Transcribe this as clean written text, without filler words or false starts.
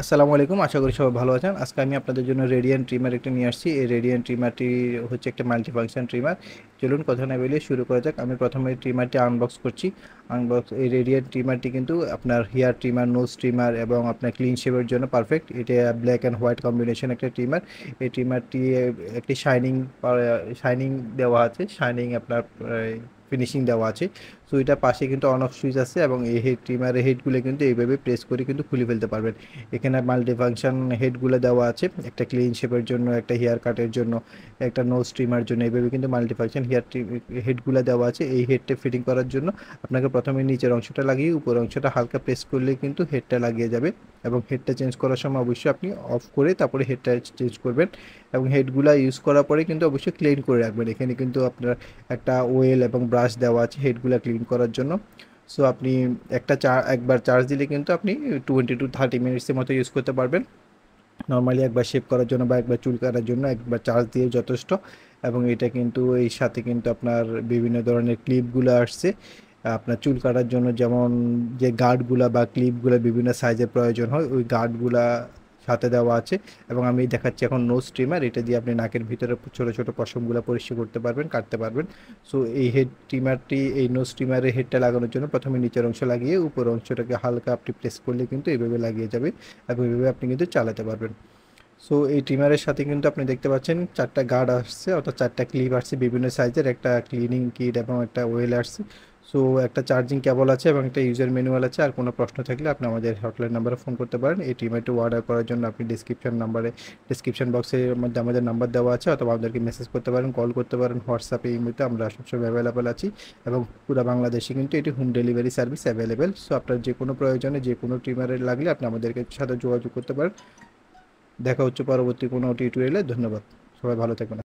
আসসালামু আলাইকুম, আশা করি সবাই ভালো আছেন। আজকে আমি আপনাদের জন্য রেডিয়ান ট্রিমার একটা নিয়ে আসছি। এই রেডিয়ান ট্রিমারটি হচ্ছে একটা মাল্টিফাংশন ট্রিমার। চলুন কথা না বলে শুরু করা যাক। আমি প্রথমে ট্রিমারটি আনবক্স করছি। এই রেডিয়ান ট্রিমারটি কিন্তু আপনার হেয়ার ট্রিমার, নোজ ট্রিমার এবং আপনার ক্লিন শেভের জন্য পারফেক্ট। এটা ব্ল্যাক অ্যান্ড হোয়াইট কম্বিনেশন একটা ট্রিমার। এই ট্রিমারটি একটি শাইনিং দেওয়া আছে, শাইনিং আপনার ফিনিশিং দেওয়া আছে। সো এটা পাশে কিন্তু অন অফ সুইচ আছে এবং এই ট্রিমারের হেডগুলো কিন্তু এইভাবে প্রেস করে কিন্তু খুলে ফেলতে পারবেন। এখানে মাল্টিফাংশন হেডগুলো দেওয়া আছে, একটা ক্লিন শেপের জন্য, একটা হেয়ার কাটের জন্য, একটা নোজ ট্রিমার জন্য। এইভাবে কিন্তু মাল্টিফাংশন হেডগুলো দেওয়া আছে। এই হেডটা ফিটিং করার জন্য আপনাকে প্রথমে নিচের অংশটা লাগিয়ে উপরের অংশটা হালকা প্রেস করলে কিন্তু হেডটা লাগিয়ে যাবে। এবং হেডটা চেঞ্জ করার সময় অবশ্যই আপনি অফ করে তারপরে হেডটা চেঞ্জ করবেন। এবং হেডগুলো ইউজ করার পরে কিন্তু অবশ্যই ক্লিন করে রাখবেন। এখানে কিন্তু আপনার একটা ওয়েল এবং ব্রাশ দেওয়া আছে হেডগুলো ক্লিন করার জন্য। সো আপনি একবার চার্জ দিলে কিন্তু আপনি 20 to 30 মিনিটসের মতো ইউজ করতে পারবেন। নর্মালি একবার শেভ করার জন্য বা একবার চুল কাটার জন্য একবার চার্জ দিয়ে যথেষ্ট। এবং এটা কিন্তু এই সাথে কিন্তু আপনার বিভিন্ন ধরনের ক্লিপগুলো আসছে আপনার চুল কাটার জন্য, যেমন যে গার্ডগুলা বা ক্লিপগুলা বিভিন্ন সাইজের প্রয়োজন হয়, ওই গার্ডগুলা সাথে দেওয়া আছে। এবং আমি দেখাচ্ছি এখন নোজ ট্রিমার, এটা দিয়ে আপনি নাকের ভিতরে ছোট ছোট পশমগুলো পরিষ্কার করতে পারবেন, কাটতে পারবেন। সো এই এই নোজ ট্রিমারের হেডটা লাগানোর জন্য প্রথমে নিচের অংশ লাগিয়ে উপর অংশটাকে হালকা আপনি প্রেস করলে কিন্তু এইভাবে লাগিয়ে যাবে এবং এইভাবে আপনি কিন্তু চালাতে পারবেন। সো এই ট্রিমারের সাথে কিন্তু আপনি দেখতে পাচ্ছেন 4টা গার্ড আসছে, অর্থাৎ 4টা ক্লিপ আসছে বিভিন্ন সাইজের, একটা ক্লিনিং কিট এবং একটা ওয়েল আসছে। সো একটা চার্জিং কেবল আছে এবং একটা ইউজার ম্যানুয়াল আছে। আর কোনো প্রশ্ন থাকলে আপনি আমাদের হটলাইন নাম্বারে ফোন করতে পারেন। এই ট্রিমারটি অর্ডার করার জন্য আপনি ডিসক্রিপশন বক্সের মধ্যে আমাদের নাম্বার দেওয়া আছে, অথবা আমাদেরকে মেসেজ করতে পারেন, কল করতে পারেন, হোয়াটসঅ্যাপে, ইমেতে আমরা সবসময় অ্যাভেলেবেল আছি। এবং পুরো বাংলাদেশে কিন্তু এটি home delivery service available. So আপনার যে কোনো প্রয়োজনে যে কোনো ট্রিমারের লাগলে আপনি আমাদেরকে সাথে যোগাযোগ করতে পারেন। দেখা হচ্ছে পরবর্তী কোনো টিউটোরিয়ালে। ধন্যবাদ, সবাই ভালো থাকবেন।